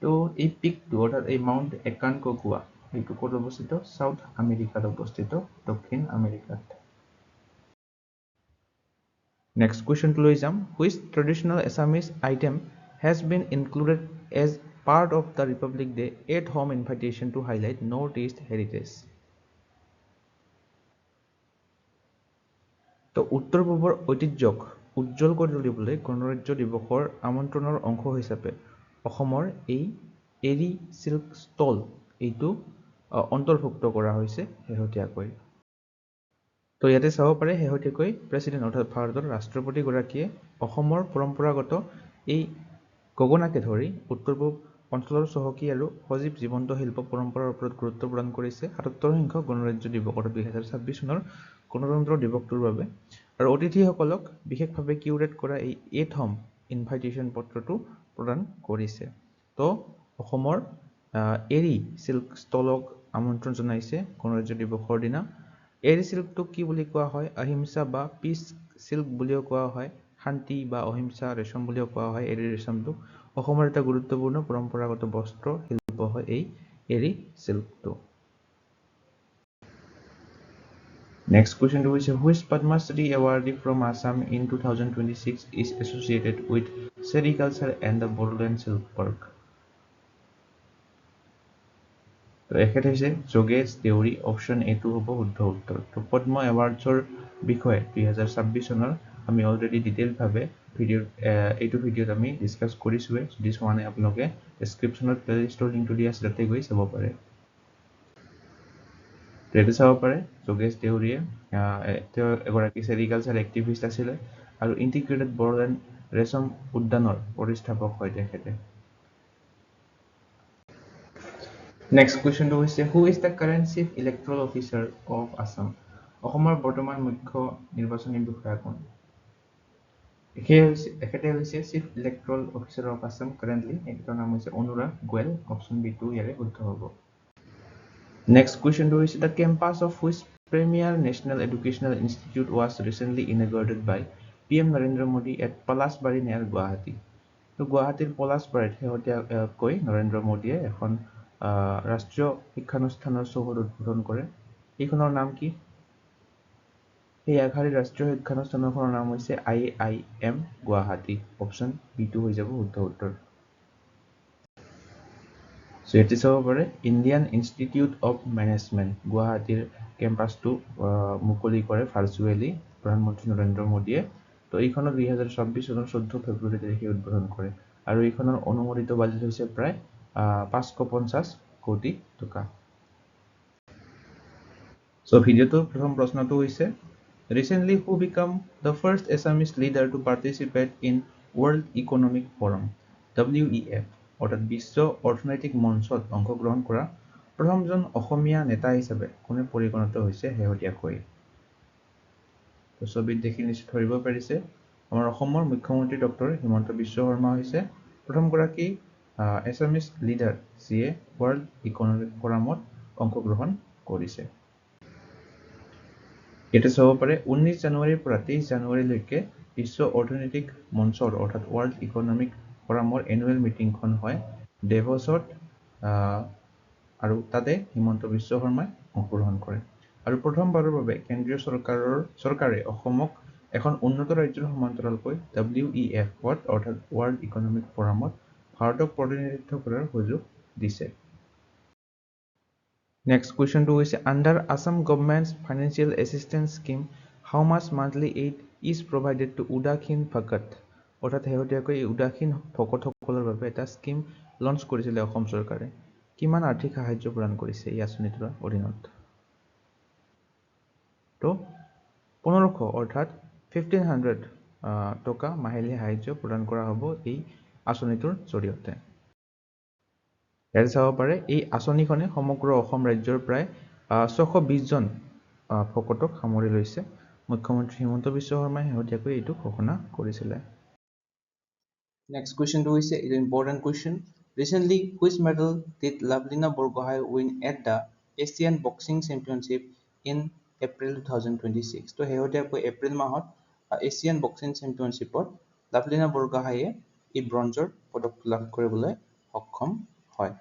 তো এই পিকটো অৰ্থাৎ এই মাউণ্ট একানকগুৱা এইটো ক'ত অৱস্থিত সাউথ আমেৰিকাত অৱস্থিত দক্ষিণ আমেৰিকাত Next question to লৈ যাম which traditional Assamese item has been included as part of the Republic Day at home invitation to highlight Northeast heritage তো উত্তৰ পূবৰ ঐতিহ্যক উজ্জ্বল কৰি তুলিবলৈ গণৰাজ্য দিৱসৰ আমন্ত্ৰণৰ অংশ হিচাপে অসমৰ এই এৰি সিল্ক ষ্টল এইটো অন্তৰ্ভুক্ত কৰা হৈছে শেহতীয়াকৈ তো ইয়াতে চাব পাৰে শেহতীয়াকৈ প্ৰেসিডেন্ট অৰ্থাৎ ভাৰতৰ ৰাষ্ট্ৰপতি গৰাকীয়ে অসমৰ পৰম্পৰাগত এই গগনাকে ধৰি উত্তৰ পূব অঞ্চলৰ চহকী আৰু সজীৱ জীৱন্ত শিল্প পৰম্পৰাৰ ওপৰত গুৰুত্ব প্ৰদান কৰিছে ৭৭ সংখ্যক গণৰাজ্য দিৱস 2026 চনৰ গণতন্ত্ৰ দিৱসটোৰ বাবে আৰু অতিথিসকলক বিশেষভাৱে কিউৰেট কৰা এই এট হোম ইনভাইটেশন পত্ৰটো প্ৰদান কৰিছে তো অসমৰ এৰি সিল্ক ষ্টলক আমন্ত্ৰণ জনাইছে গণৰাজ্য দিৱসৰ দিনা এৰি সিল্কটো কি বুলি কোৱা হয় অহিংসা বা পিচ সিল্ক বুলিও কোৱা হয় শান্তি বা অহিংসা ৰেশম বুলিও কোৱা হয় এৰি ৰেশমটো অসমৰ এটা গুৰুত্বপূৰ্ণ পৰম্পৰাগত বস্ত্ৰ শিল্প হয় এই এৰি সিল্কটো Next question is which Padma Shri awardee from Assam in 2026 is associated with sericulture and the Bodoland Silk Park? তো এখেত হৈছে যোগেশ দেউৰী অপশন A টো হ'ব শুদ্ধ উত্তৰ তো পদ্ম এৱাৰ্ডছৰ বিষয়ে 2026 চনৰ আমি অলৰেডি ডিটেইল ভাৱে এইটো ভিডিঅ'ত আমি ডিসকাস কৰিছোৱে যদি চোৱা নাই আপোনালোকে ডেসক্ৰিপচনত প্লেলিষ্টৰ লিংকটো দিয়া আছে তাতে গৈ চাব পাৰে ৰেডি চাব পাৰে যোগেশ দেউৰীয়ে তেওঁ এগৰাকী সেৰিকালচাৰ এক্টিভিষ্ট আছিল আৰু ইন্টিগ্ৰেটেড বড়োলেণ্ড ৰেশম উদ্যানৰ প্ৰতিষ্ঠাপক হয় তেখেতে Next question to is who is the current chief electoral officer of Assam অসমৰ বৰ্তমান মুখ্য নিৰ্বাচনী বিষয়া কোন এখেতে হৈছে chief Electral officer of Assam currently, এখেতৰ নাম হৈছে অনুৰাগ গোৱেল। অপশ্যন বি টো ইয়াৰে শুদ্ধ হ'ব। নেক্সট কুৱেশ্যনটো হৈছে the campus of which premier national educational institute was recently inaugurated by PM Narendra Modi at Palasbari near Guwahati. তো গুৱাহাটীৰ পলাশবাৰীত শেহতীয়াকৈ নৰেন্দ্ৰ মোদীয়ে এখন ৰাষ্ট্ৰীয় শিক্ষানুষ্ঠানৰ চৌহদ উদ্বোধন কৰে। এইখনৰ নাম কি? এই আগশাৰীৰ ৰাষ্ট্ৰীয় শিক্ষানুষ্ঠানখনৰ নাম হৈছে IIM গুৱাহাটী। অপশ্যন বি টো হৈ যাব শুদ্ধ উত্তৰ। সো এটি চাব পাৰে ইণ্ডিয়ান ইনষ্টিটিউট অফ মেনেজমেণ্ট গুৱাহাটীৰ কেম্পাছটো মুকলি কৰে ভাৰ্চুৱেলি প্ৰধানমন্ত্ৰী নৰেন্দ্ৰ মোদীয়ে। তো এইখনৰ 2024 চনৰ 14 ফেব্ৰুৱাৰী তাৰিখে উদ্বোধন কৰে আৰু এইখনৰ অনুমোদিত বাজেট হৈছে প্ৰায় 550 কোটি টকা। সো ভিডিওটোৰ প্ৰথম প্ৰশ্নটো হৈছে recently who become the first Assamese leader to participate in world economic forum WEF অৰ্থাৎ বিশ্ব অৰ্থনৈতিক মঞ্চত অংশগ্ৰহণ কৰা প্ৰথমজন অসমীয়া নেতা হিচাপে কোনে পৰিগণিত হৈছে শেহতীয়াকৈ? তো ছবিত দেখি নিশ্চয় ধৰিব পাৰিছে আমাৰ অসমৰ মুখ্যমন্ত্ৰী ডক্টৰ হিমন্ত বিশ্ব শৰ্মা হৈছে প্ৰথমগৰাকী এছামিজ লিডাৰ যিয়ে ৱৰ্ল্ড ইকনমিক ফৰামত অংশগ্ৰহণ কৰিছে। এটা চাব পাৰে 19 জানুৱাৰীৰ পৰা 23 জানুৱাৰীলৈকে বিশ্ব অৰ্থনৈতিক মঞ্চৰ অৰ্থাৎ ৱৰ্ল্ড ইকনমিক ফৰামৰ এনুৱেল মিটিংখন হয় ডেভছত আৰু তাতে হিমন্ত বিশ্ব শৰ্মাই অংশগ্ৰহণ কৰে আৰু প্ৰথমবাৰৰ বাবে কেন্দ্ৰীয় চৰকাৰে অসমক এখন উন্নত ৰাজ্যৰ সমান্তৰালকৈ WEF অৰ্থাৎ ৱৰ্ল্ড ইকনমিক ফৰামত ভাৰতক প্ৰতিনিধিত্ব কৰাৰ সুযোগ দিছে। Next question to is under Assam government's financial assistance scheme, how much monthly aid is provided to Udakhin Bhagat? অৰ্থাৎ শেহতীয়াকৈ উদাসীন ভকতসকলৰ বাবে এটা স্কিম লঞ্চ কৰিছিলে অসম চৰকাৰে। কিমান আৰ্থিক সাহায্য প্ৰদান কৰিছে এই আঁচনিটোৰ অধীনত? তো 1500 অৰ্থাৎ 1500 টকা মাহিলী সাহায্য প্ৰদান কৰা হ'ব এই আঁচনিটোৰ জৰিয়তে। ইয়াত চাব পাৰে এই আঁচনিখনে সমগ্ৰ অসম ৰাজ্যৰ প্ৰায় 620 জন ভকতক সামৰি লৈছে। মুখ্যমন্ত্ৰী হিমন্ত বিশ্ব শৰ্মাই শেহতীয়াকৈ এইটো ঘোষণা কৰিছিলে। Next question to is an important question. Recently, which medal did Lavlina Borgohain win at the Asian Boxing Championship in April 2026? তো শেহতীয়াকৈ এপ্ৰিল মাহত এছিয়ান বক্সিং চেম্পিয়নশ্বিপত লাভলিনা বৰগোহাঁইয়ে এই ব্ৰঞ্জৰ পদক লাভ কৰিবলৈ সক্ষম হয়।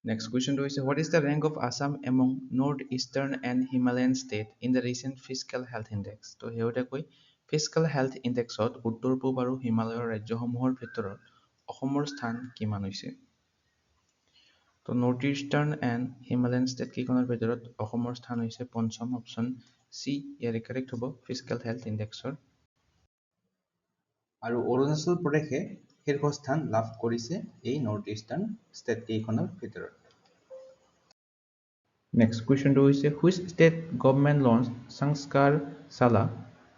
Next question to is what is the rank of Assam among northeastern and Himalayan state in the recent fiscal health index? তো শেহতীয়াকৈ ফিস্কেল হেল্থ ইণ্ডেক্সত উত্তৰ পূব আৰু হিমালয়ৰ ৰাজ্যসমূহৰ ভিতৰত অসমৰ স্থান কিমান হৈছে? তো north eastern and Himalayan state কেইখনৰ ভিতৰত অসমৰ স্থান হৈছে পঞ্চম। অপশ্যন চি ইয়াৰে কাৰেক্ট হ'ব ফিস্কেল হেল্থ ইণ্ডেক্সৰ। আৰু অৰুণাচল প্ৰদেশে শীৰ্ষস্থান লাভ কৰিছে এই নৰ্থ ইষ্টাৰ্ণ ষ্টেট কেইখনৰ ভিতৰত। Next question to is which state government launched Sanskar Sala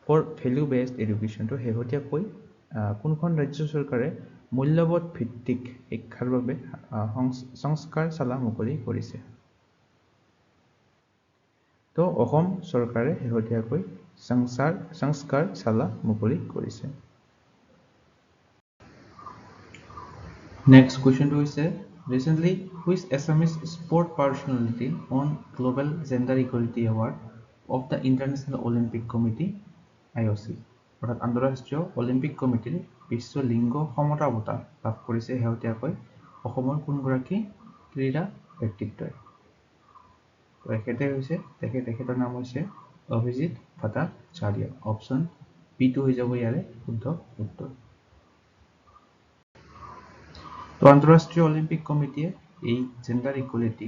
for value based education? তো শেহতীয়াকৈ কোনখন ৰাজ্য চৰকাৰে মূল্যবোধ ভিত্তিক শিক্ষাৰ বাবে সংস্কাৰ শালা মুকলি কৰিছে? তো অসম চৰকাৰে শেহতীয়াকৈ সংস্কাৰ শালা মুকলি কৰিছে। Next question to is recently which Assamese sport personality won Global Gender Equality Award of the International Olympic Committee IOC? অৰ্থাৎ আন্তঃৰাষ্ট্ৰীয় অলিম্পিক কমিটিৰ বিশ্ব লিংগ সমতা বঁটা লাভ কৰিছে শেহতীয়াকৈ অসমৰ কোনগৰাকী ক্ৰীড়া ব্যক্তিত্বই? তেখেতৰ নাম হৈছে অভিজিত ভট্টাচাৰ্য। অপশ্যন বি টো হৈ যাব ইয়াৰে শুদ্ধ উত্তৰ। তো আন্তঃৰাষ্ট্ৰীয় অলিম্পিক কমিটিয়ে এই gender equality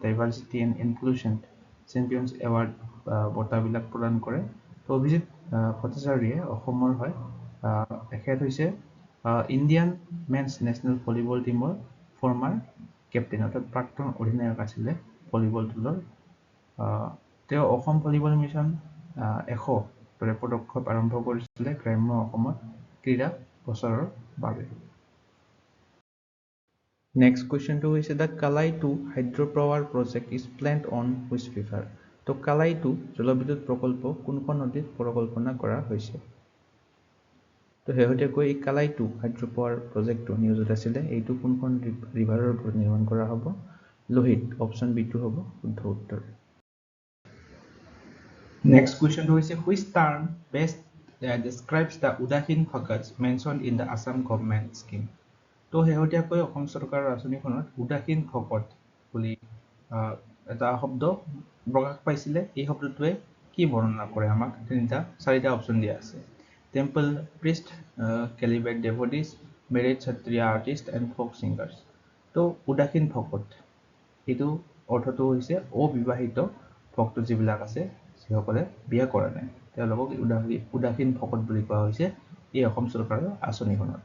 diversity and inclusion champions award বঁটাবিলাক প্ৰদান কৰে। তো অভিজিত ভট্টাচাৰ্যই অসমৰ হয়। তেখেত হৈছে ইণ্ডিয়ান মেন্স নেশ্যনেল ভলীবল টীমৰ ফৰ্মাৰ কেপ্টেইন অৰ্থাৎ প্ৰাক্তন অধিনায়ক আছিলে ভলীবল দলৰ। তেওঁ অসম ভলীবল মিছন 100 দৰে পদক্ষেপ আৰম্ভ কৰিছিলে গ্ৰাম্য অসমত ক্ৰীড়া প্ৰচাৰৰ বাবে। Next question to is the Kalai 2 hydropower project is planned on which river? তো কালাই 2 জলবিদ্যুৎ প্ৰকল্প কোনখন নদীত পৰিকল্পনা কৰা হৈছে? তো শেহতীয়াকৈ এই কালাই 2 হাইড্ৰ পাৱাৰ প্ৰজেক্টটো নিউজত আছিলে এইটো কোনখন ৰিভাৰৰ ওপৰত নিৰ্মাণ কৰা হ'ব লোহিত অপশ্যন বি2 হ'ব শুদ্ধ উত্তৰ নেক্সট কুৱেশ্যনটো হৈছে which term best describes the Udahin Bhagats mentioned in the Assam government scheme তো শেহতীয়াকৈ অসম চৰকাৰৰ আঁচনিখনত উদাসীন ভকত বুলি এটা শব্দ প্ৰকাশ পাইছিলে এই শব্দটোৱে কি বৰ্ণনা কৰে আমাক চাৰিটা অপশ্যন দিয়া আছে temple Priest calibrate devotees married kshatriya artists and folk singers তো উদাসীন ভকত এইটো অৰ্থটো হৈছে অবিবাহিত ভক্ত যিবিলাক আছে যিসকলে বিয়া কৰা নাই তেওঁলোকক উদাসীন ভকত বুলি কোৱা হৈছে এই অসম চৰকাৰৰ আঁচনিখনত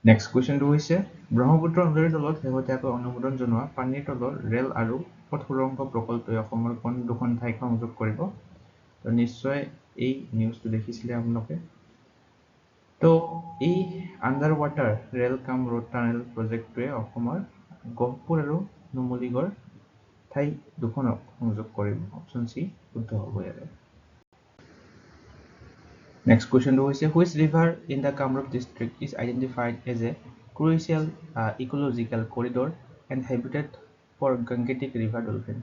নেক্সট কুৱেশ্যনটো হৈছে ব্ৰহ্মপুত্ৰ নদীৰ তলত শেহতীয়াকৈ অনুমোদন জনোৱা পানীৰ তলৰ ৰেল আৰু পথ সুৰংগ প্ৰকল্পই অসমৰ কোন দুখন ঠাইক সংযোগ কৰিব তো নিশ্চয় এই নিউজটো দেখিছিলে আপোনালোকে তো এই আণ্ডাৰ ৱাটাৰ ৰেল কাম ৰোড টানেল প্ৰজেক্টটোৱে অসমৰ গহপুৰ আৰু নুমলীগড় ঠাই দুখনক সংযোগ কৰিব অপশ্যন চি শুদ্ধ হ'ব ইয়াৰে Next question is which river in the Kamrup district is identified as a crucial ecological corridor and habitat for Gangetic river dolphin?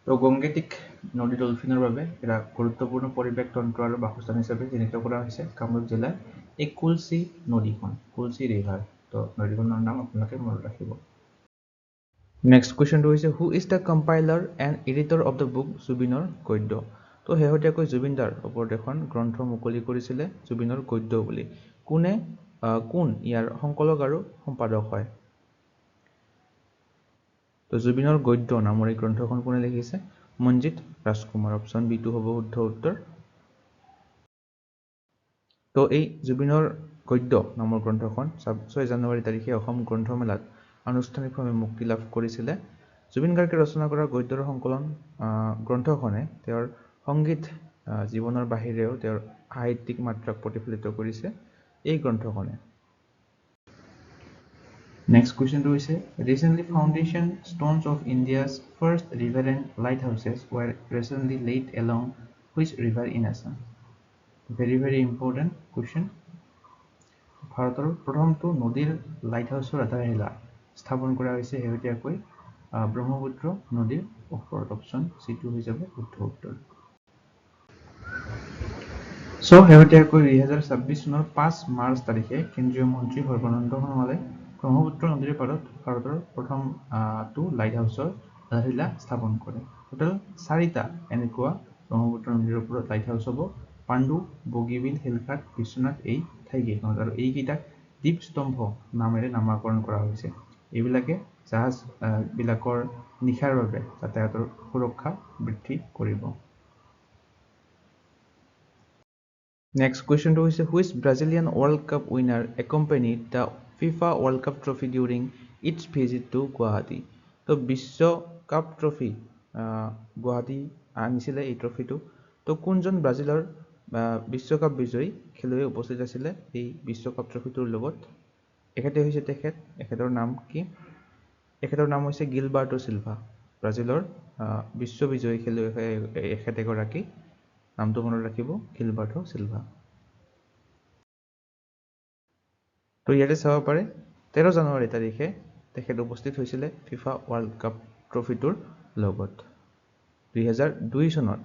তো Gangetic নদী ডলফিনৰ বাবে এটা গুৰুত্বপূৰ্ণ পৰিৱেশ তন্ত্ৰ আৰু বাসস্থান হিচাপে চিহ্নিত কৰা হৈছে কামৰূপ জিলাৰ এই কুলচি নদীখন কুলচি ৰিভাৰ তো নদীখনৰ নাম আপোনালোকে মনত ৰাখিব Next question is who is the compiler and editor of the book জুবিনৰ গদ্য তো শেহতীয়াকৈ জুবিনদাৰ ওপৰত এখন গ্ৰন্থ মুকলি কৰিছিলে জুবিনৰ গদ্য বুলি কোন ইয়াৰ সংকলক আৰু সম্পাদক হয় তো জুবিনৰ গদ্য নামৰ এই গ্ৰন্থখন কোনে লিখিছে মঞ্জিত ৰাজকুমাৰ অপশ্যন বি2 হ'ব শুদ্ধ উত্তৰ তো এই জুবিনৰ গদ্য নামৰ গ্ৰন্থখন 6 জানুৱাৰী তাৰিখে অসম গ্ৰন্থমেলাত আনুষ্ঠানিকভাৱে মুক্তি লাভ কৰিছিলে জুবিন গাৰ্গে ৰচনা কৰা গদ্যৰ সংকলন গ্ৰন্থখনে তেওঁৰ সংগীত জীৱনৰ বাহিৰেও তেওঁৰ সাহিত্যিক মাত্ৰাক প্ৰতিফলিত কৰিছে এই গ্ৰন্থখনে Next question is recently foundation stones of India's first riverine lighthouses were recently laid along which river in Assam very important question ভাৰতৰ প্ৰথমটো নদীৰ লাইটহাউছৰ আধাৰশিলা স্থাপন কৰা হৈছে শেহতীয়াকৈ ব্ৰহ্মপুত্ৰ নদীৰ ওপৰত অপশ্যন চি2 হৈ যাব শুদ্ধ উত্তৰ সো শেহতীয়াকৈ 2026 চনৰ 5 মাৰ্চ তাৰিখে কেন্দ্ৰীয় মন্ত্ৰী সৰ্বানন্দ সোণোৱালে ব্ৰহ্মপুত্ৰ নদীৰ পাৰত ভাৰতৰ প্ৰথমটো লাইট হাউছৰ আধাৰশিলা স্থাপন কৰে টোটেল 4টা এনেকুৱা ব্ৰহ্মপুত্ৰ নদীৰ ওপৰত লাইট হাউছ হ'ব পাণ্ডু বগীবিল হিলঘাট বিশ্বনাথ এই ঠাইকেইখনত আৰু এইকেইটাক দ্বীপস্তম্ভ নামেৰে নামাকৰণ কৰা হৈছে এইবিলাকে জাহাজ বিলাকৰ নিশাৰ বাবে যাতায়াতৰ সুৰক্ষা বৃদ্ধি কৰিব Next question is which Brazilian World Cup winner accompanied the FIFA World Cup trophy during its visit to Guwahati তো বিশ্ব কাপ ট্ৰফি গুৱাহাটী আনিছিলে এই ট্ৰফিটো তো কোনজন ব্ৰাজিলৰ বিশ্বকাপ বিজয়ী খেলুৱৈ উপস্থিত আছিলে এই বিশ্বকাপ ট্ৰফিটোৰ লগত এখেতৰ নাম কি এখেতৰ নাম হৈছে গিলবাৰ্টো সিলভা ব্ৰাজিলৰ বিশ্ব বিজয়ী খেলুৱৈ এখেত এগৰাকী নামটো মনত ৰাখিব গিলবাৰ্টো সিলভা তো ইয়াতে চাব পাৰে 13 জানুৱাৰী তাৰিখে তেখেত উপস্থিত হৈছিলে ফিফা ওয়াৰ্ল্ড কাপ ট্ৰফিটোৰ লগত 2002 চনত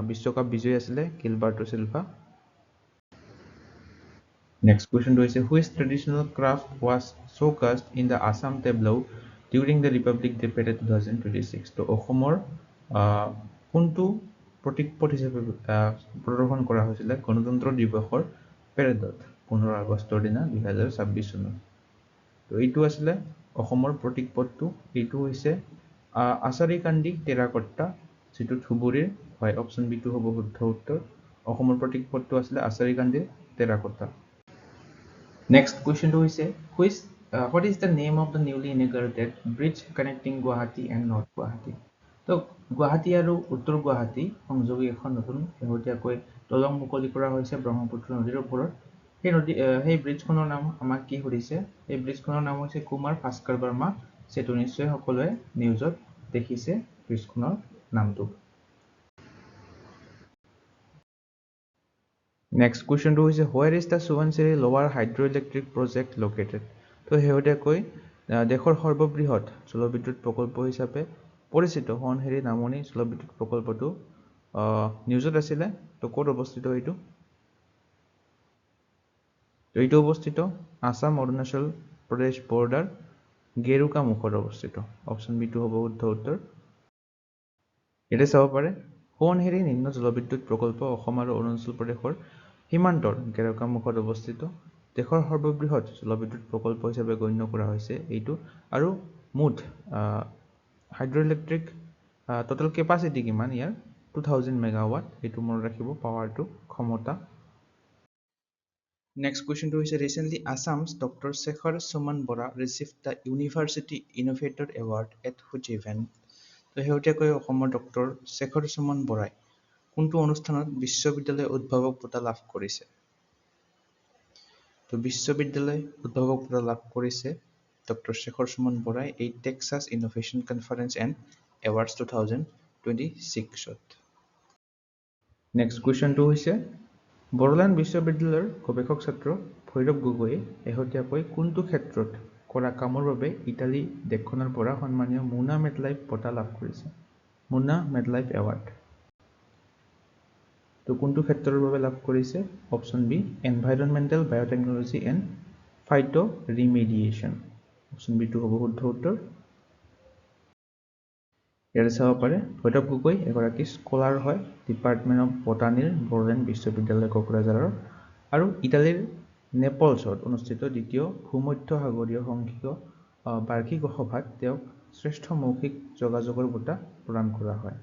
বিশ্বকাপ বিজয়ী আছিলে গিলবাৰ্টো Silva Next question is which traditional craft was showcased in the Assam tableau during the Republic Day Parade 2026 তো অসমৰ কোনটো প্ৰতীকপট হিচাপে প্ৰদৰ্শন কৰা হৈছিল গণতন্ত্ৰ দিৱসৰ পেৰেডত 15 আগষ্টৰ দিনা 2026 চনত তো এইটো আছিল অসমৰ প্ৰতীকপটটো এইটো হৈছে আচাৰী কান্দি টেৰাকট্টা যেটো ধুবুৰীৰ হয় অপশ্যন বি2 হ'ব শুদ্ধ উত্তৰ অসমৰ প্ৰতীকপটটো আছিল আচাৰী কান্দি টেৰাকট্টা Next question is what is the name of the newly inaugurated bridge connecting Guwahati and North Guwahati তো গুৱাহাটী আৰু উত্তৰ গুৱাহাটী সংযোগী এখন নতুন শেহতীয়াকৈ দলং মুকলি কৰা হৈছে ব্ৰহ্মপুত্ৰ নদীৰ ওপৰত সেই ব্ৰিজখনৰ নাম আমাক কি সুধিছে এই ব্ৰিজখনৰ নাম হৈছে কুমাৰ ভাস্কৰ বৰ্মা যেটো নিশ্চয় সকলোৱে নিউজত দেখিছে ব্ৰিজখনৰ নামটো নেক্সট কুৱেশ্যনটো হৈছে হোৱেৰ ইজ দ্য সোৱণশিৰি লোৱাৰ হাইড্ৰইলেক্ট্ৰিক প্ৰজেক্ট লোকেটেড তো শেহতীয়াকৈ দেশৰ সৰ্ববৃহৎ জলবিদ্যুৎ প্ৰকল্প হিচাপে পৰিচিত সোৱণশিৰি নামনি জলবিদ্যুৎ প্ৰকল্পটো নিউজত আছিলে তো ক'ত অৱস্থিত এইটো তো এইটো অৱস্থিত আসাম অৰুণাচল প্ৰদেশ বৰ্ডাৰ গেৰুকা মুখত অৱস্থিত অপশ্যন বি টো হ'ব শুদ্ধ উত্তৰ ইয়াতে চাব পাৰে সোৱণশিৰি নিম্ন জলবিদ্যুৎ প্ৰকল্প অসম আৰু অৰুণাচল প্ৰদেশৰ সীমান্তৰ গেৰুকা মুখত অৱস্থিত দেশৰ সৰ্ববৃহৎ জলবিদ্যুৎ প্ৰকল্প হিচাপে গণ্য কৰা হৈছে এইটো আৰু মুঠ হাইড্ৰইলেক্ট্ৰিক টোটাল কেপাচিটি কিমান ইয়াৰ 2000 মেগাৱাট এইটো মনত ৰাখিব পাৱাৰটো ক্ষমতা নেক্সট কুৱেশ্যনটো হৈছে recently Assam's doctor Shekhar Suman Bora received the university innovator award at which event তো শেহতীয়াকৈ অসমৰ ডক্টৰ শেখৰ সুমন বৰাই কোনটো অনুষ্ঠানত বিশ্ববিদ্যালয় উদ্ভাৱক বঁটা লাভ কৰিছে তো বিশ্ববিদ্যালয় উদ্ভাৱক বঁটা লাভ কৰিছে ডক্টৰ শেখৰ সুমন বৰাই এই Texas innovation conference and awards 2026ত নেক্সট কুৱেশ্যনটো হৈছে বড়োলেণ্ড বিশ্ববিদ্যালয়ৰ গৱেষক ছাত্ৰ ভৈৰৱ গগৈয়ে শেহতীয়াকৈ কোনটো ক্ষেত্ৰত কৰা কামৰ বাবে ইটালী দেশখনৰ পৰা সন্মানীয় মুনা মেডলাইফ বঁটা লাভ কৰিছে মুনা মেডলাইফ এৱাৰ্ড তো কোনটো ক্ষেত্ৰৰ বাবে লাভ কৰিছে option B environmental biotechnology and phytoremediation option B টো হ'ব শুদ্ধ উত্তৰ ইয়াতে চাব পাৰে ভৈৰৱ গগৈ এগৰাকী স্কলাৰ হয় ডিপাৰ্টমেণ্ট অফ বটানীৰ বড়োলেণ্ড বিশ্ববিদ্যালয় কোকৰাঝাৰৰ আৰু ইটালীৰ নেপলছত অনুষ্ঠিত দ্বিতীয় ভূমধ্য সাগৰীয় সংঘীয় বাৰ্ষিক সভাত তেওঁক শ্ৰেষ্ঠ মৌখিক যোগাযোগৰ বঁটা প্ৰদান কৰা হয়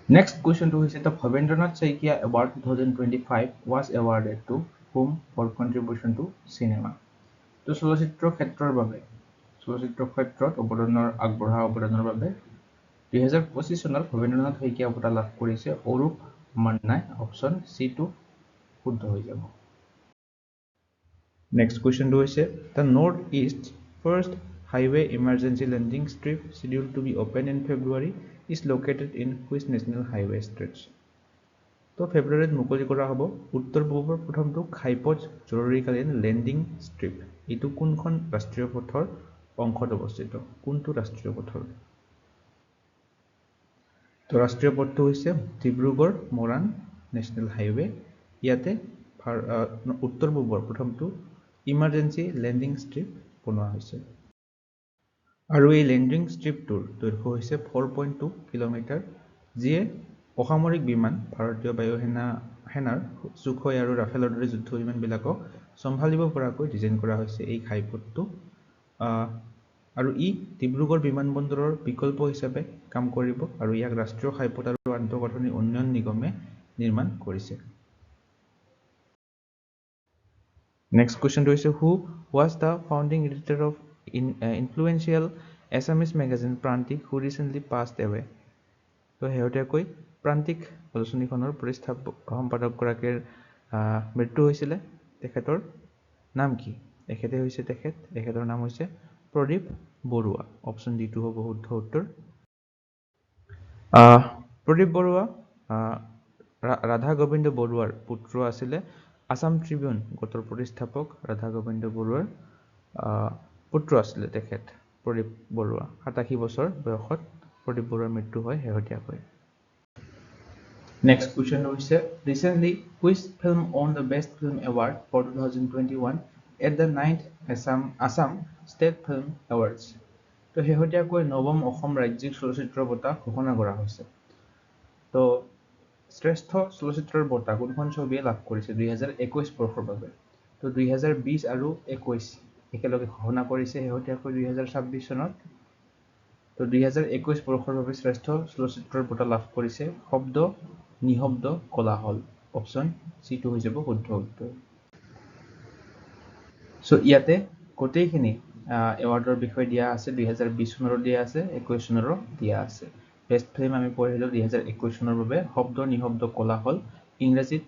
নেক্সট কুৱেশ্যনটো হৈছে the Bhabendranath Saikia award 2025 was awarded to whom for contribution to cinema তো চলচ্চিত্ৰ ক্ষেত্ৰৰ বাবে চলচ্চিত্ৰ ক্ষেত্ৰত আগবঢ়োৱা অৱদানৰ বাবে 2025 চনত ভৱেন্দ্ৰনাথ শইকীয়া বঁটা লাভ কৰিছে অৰূপ মান্নাই অপশ্যন চি টো শুদ্ধ হৈ যাব নেক্সট কুৱেশ্যনটো হৈছে the north east first highway emergency landing strip scheduled to be open in February is located in which national highway stretch তো ফেব্ৰুৱাৰীত মুকলি কৰা হ'ব উত্তৰ পূবৰ প্ৰথমটো ঘাইপথ জৰুৰীকালীন লেণ্ডিং ষ্ট্ৰিপ এইটো কোনখন ৰাষ্ট্ৰীয় পথৰ অংশত অৱস্থিত কোনটো ৰাষ্ট্ৰীয় পথৰ তো ৰাষ্ট্ৰীয় পথটো হৈছে ডিব্ৰুগড় মৰাণ নেশ্যনেল হাইৱে ইয়াতে উত্তৰ পূবৰ প্ৰথমটো ইমাৰ্জেঞ্চি লেণ্ডিং ষ্ট্ৰিপ বনোৱা হৈছে আৰু এই লেণ্ডিং ষ্ট্ৰিপটোৰ দৈৰ্ঘ্য হৈছে 4.2 কিলোমিটাৰ যিয়ে অসামৰিক বিমান ভাৰতীয় বায়ুসেনাৰ সুখয় আৰু ৰাফেলৰ দৰে যুদ্ধ বিমানবিলাকক চম্ভালিব পৰাকৈ ডিজাইন কৰা হৈছে এই ঘাইপথটো আৰু ই ডিব্ৰুগড় বিমানবন্দৰৰ বিকল্প হিচাপে কাম কৰিব আৰু ইয়াক ৰাষ্ট্ৰীয় ঘাইপথ আৰু আন্তঃগাঁথনি উন্নয়ন নিগমে নিৰ্মাণ কৰিছে নেক্সট কুৱেশ্যনটো হৈছে who was the founding editor of influential Assamese magazine Prantik who recently passed away তো শেহতীয়াকৈ প্ৰান্তিক আলোচনীখনৰ সম্পাদকগৰাকীৰ মৃত্যু হৈছিলে তেখেতৰ নাম কি তেখেতৰ নাম হৈছে প্ৰদীপ বৰুৱা অপশ্যন ডি টো হ'ব শুদ্ধ উত্তৰ প্ৰদীপ বৰুৱা ৰাধা গোবিন্দ বৰুৱাৰ পুত্ৰ আছিলে আসাম ট্ৰিবিউন গোটৰ প্ৰতিষ্ঠাপক ৰাধা গোবিন্দ বৰুৱাৰ পুত্ৰ আছিলে তেখেত প্ৰদীপ বৰুৱা 87 বছৰ বয়সত প্ৰদীপ বৰুৱাৰ মৃত্যু হয় শেহতীয়াকৈ নেক্সট কুৱেশ্যন হৈছে recently which film won the best film award for 2021 at the 9th Assam State Film Awards তো শেহতীয়াকৈ নৱম অসম ৰাজ্যিক চলচ্চিত্ৰ বঁটা ঘোষণা কৰা হৈছে তো শ্ৰেষ্ঠ চলচ্চিত্ৰৰ বঁটা কোনখন ছবিয়ে লাভ কৰিছে 2021 বৰ্ষৰ বাবে তো 2020 আৰু 21 একেলগে ঘোষণা কৰিছে শেহতীয়াকৈ 2026 চনত তো 2021 বৰ্ষৰ বাবে শ্ৰেষ্ঠ চলচ্চিত্ৰৰ বঁটা লাভ কৰিছে শব্দ নিশব্দ কোলাহল অপশ্যন চি টো হৈ যাব শুদ্ধ উত্তৰ সো ইয়াতে গোটেইখিনি এৱাৰ্ডৰ বিষয়ে দিয়া আছে 2020 চনৰো দিয়া আছে 21 চনৰো দিয়া আছে বেষ্ট ফিল্ম আমি পঢ়িলো 2021 চনৰ বাবে শব্দ নিশব্দ কোলাহল ইংৰাজীত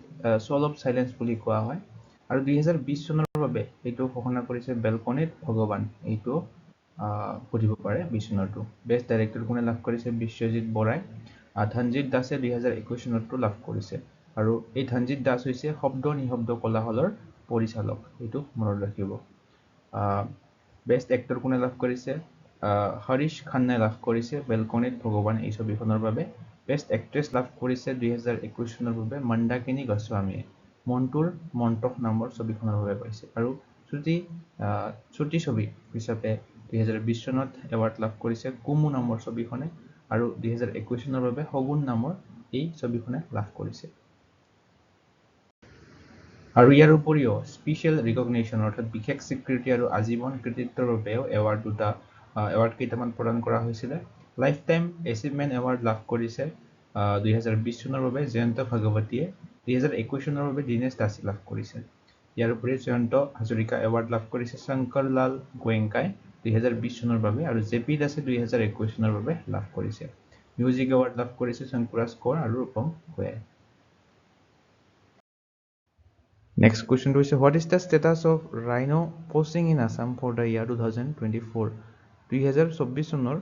সল অফ সাইলেন্স বুলি কোৱা হয় আৰু 2020 চনৰ বাবে এইটো ঘোষণা কৰিছে বেলকনিত ভগৱান এইটো পঢ়িব পাৰে 20 চনৰটো বেষ্ট ডাইৰেক্টৰ কোনে লাভ কৰিছে বিশ্বজিৎ বৰাই ধনজিৎ দাসে 2021 চনৰটো লাভ কৰিছে আৰু এই ধনজিৎ দাস হৈছে শব্দ নিশব্দ কোলাহলৰ পৰিচালক, এইটো মনত ৰাখিব। বেষ্ট এক্টৰ কোনে লাভ কৰিছে? হৰিশ খান্নাই লাভ কৰিছে বেলকনিত ভগৱান এই ছবিখনৰ বাবে। বেষ্ট এক্ট্ৰেছ লাভ কৰিছে 2021 চনৰ বাবে মন্দাকিনী গোস্বামীয়ে মন্টুৰ মন্ত্ৰক নামৰ ছবিখনৰ বাবে পাইছে। আৰু চুটি ছবি হিচাপে 2020 চনত এৱাৰ্ড লাভ কৰিছে কুমু নামৰ ছবিখনে, আৰু 2021 চনৰ বাবে শগুন নামৰ এই ছবিখনে লাভ কৰিছে। আৰু ইয়াৰ উপৰিও স্পেচিয়েল ৰিকগনিশ্যন অৰ্থাৎ বিশেষ স্বীকৃতি আৰু আজীৱন কৃতিত্বৰ বাবেও এৱাৰ্ড কেইটামান প্ৰদান কৰা হৈছিলে। লাইফ টাইম এচিভমেণ্ট এৱাৰ্ড লাভ কৰিছে 2020 চনৰ বাবে জয়ন্ত ভাগৱতীয়ে, 2021 চনৰ বাবে দীনেশ দাসে লাভ কৰিছে। ইয়াৰ উপৰি জয়ন্ত হাজৰিকা এৱাৰ্ড লাভ কৰিছে শংকৰ লাল গোৱেংকাই 2020 চনৰ বাবে, আৰু জে.পি. দাসে 2021 চনৰ বাবে লাভ কৰিছে। মিউজিক এৱাৰ্ড লাভ কৰিছে শংকুৰাজ কৌৰ আৰু ৰূপম গোয়াই। Next question হৈছে what is the status of rhino poaching in Assam for the year 2024? 2024 চনৰ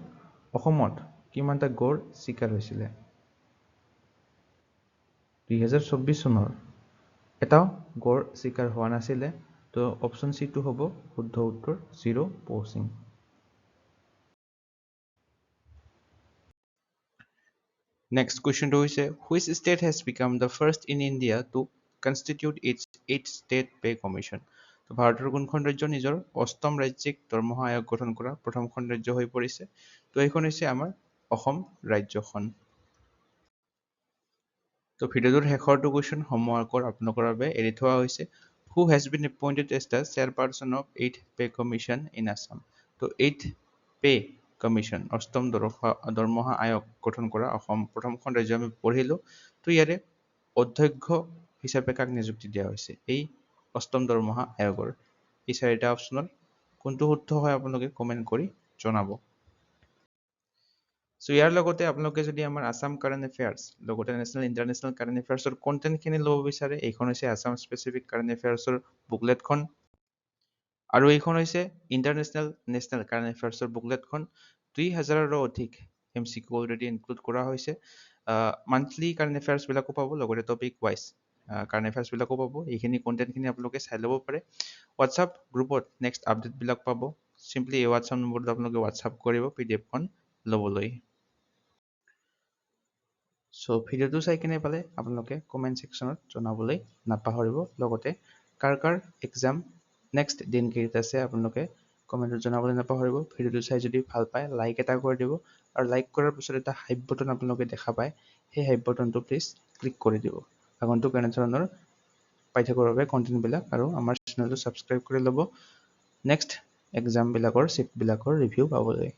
অসমত কিমানটা গড় চিকাৰ হৈছিলে? 2024 চনৰ এটাও গড় চিকাৰ হোৱা নাছিলে, তো অপশ্যন চি টো হ'ব শুদ্ধ উত্তৰ, zero' poaching. Next question to is which state has become the first in India to constitute its 8th state pay commission? তো ভাৰতৰ কোনখন ৰাজ্য নিজৰ 8ম ৰাজ্যিক দৰমহা আয়োগ গঠন কৰা প্ৰথমখন ৰাজ্য হৈ পৰিছে? তো এইখন হৈছে আমাৰ অসম ৰাজ্যখন। তো ভিডিঅ'টোৰ শেষৰটো কুৱেশ্যন হোমৱৰ্কৰ আপোনালোকৰ বাবে এৰি থোৱা হৈছে who has been appointed as the chairperson of 8th pay commission in Assam? তো 8th pay commission 8ম দৰমহা আয়োগ গঠন কৰা অসম প্ৰথমখন ৰাজ্য আমি পঢ়িলো। তো ইয়াৰে অধ্যক্ষ হিচাপে কাক নিযুক্তি দিয়া হৈছে এই 8ম দৰমহা আয়োগৰ? এই চাৰিটা অপশ্যনৰ কোনটো শুদ্ধ হয় আপোনালোকে কমেণ্ট কৰি জনাব। সো ইয়াৰ লগতে আপোনালোকে যদি আমাৰ আসাম কাৰেণ্ট এফেয়াৰ্ছ লগতে নেশ্যনেল ইণ্টাৰনেশ্যনেল কাৰেণ্ট এফেয়াৰ্ছৰ কণ্টেণ্টখিনি ল'ব বিচাৰে, এইখন হৈছে আসাম স্পেচিফিক কাৰেণ্ট এফেয়াৰ্ছৰ বুকলেটখন, আৰু এইখন হৈছে ইণ্টাৰনেশ্যনেল নেশ্যনেল কাৰেণ্ট এফেয়াৰ্ছৰ বুকলেটখন। 2000ৰো অধিক MCQ অলৰেডি ইনক্লুড কৰা হৈছে। মান্থলি কাৰেণ্ট এফেয়াৰ্ছবিলাকো পাব, লগতে টপিক ৱাইজ কাৰেণ্ট এফেয়াৰ্ছবিলাকো পাব। এইখিনি কণ্টেণ্টখিনি আপোনালোকে চাই ল'ব পাৰে। হোৱাটছআপ গ্ৰুপত নেক্সট আপডেটবিলাক পাব। চিম্পলি এই হোৱাটছআপ নম্বৰটো আপোনালোকে হোৱাটছআপ কৰিব PDF খন ল'বলৈ। সো ভিডিঅ'টো চাই কেনে পালে আপোনালোকে কমেণ্ট ছেকশ্যনত জনাবলৈ নাপাহৰিব। লগতে কাৰ এক্সাম নেক্সট দিনকেইটা আছে আপোনালোকে কমেণ্টত জনাবলৈ নাপাহৰিব। ভিডিঅ'টো চাই যদি ভাল পায় লাইক এটা কৰি দিব, আৰু লাইক কৰাৰ পিছত এটা হাইপ বটন আপোনালোকে দেখা পায়, সেই হাইপ বটনটো প্লিজ ক্লিক কৰি দিব আগন্তুক এনেধৰণৰ পাই থাকিবৰ বাবে কণ্টেণ্টবিলাক, আৰু আমাৰ চেনেলটো ছাবস্ক্ৰাইব কৰি ল'ব নেক্সট এক্সামবিলাকৰ ছিটবিলাকৰ ৰিভিউ পাবলৈ।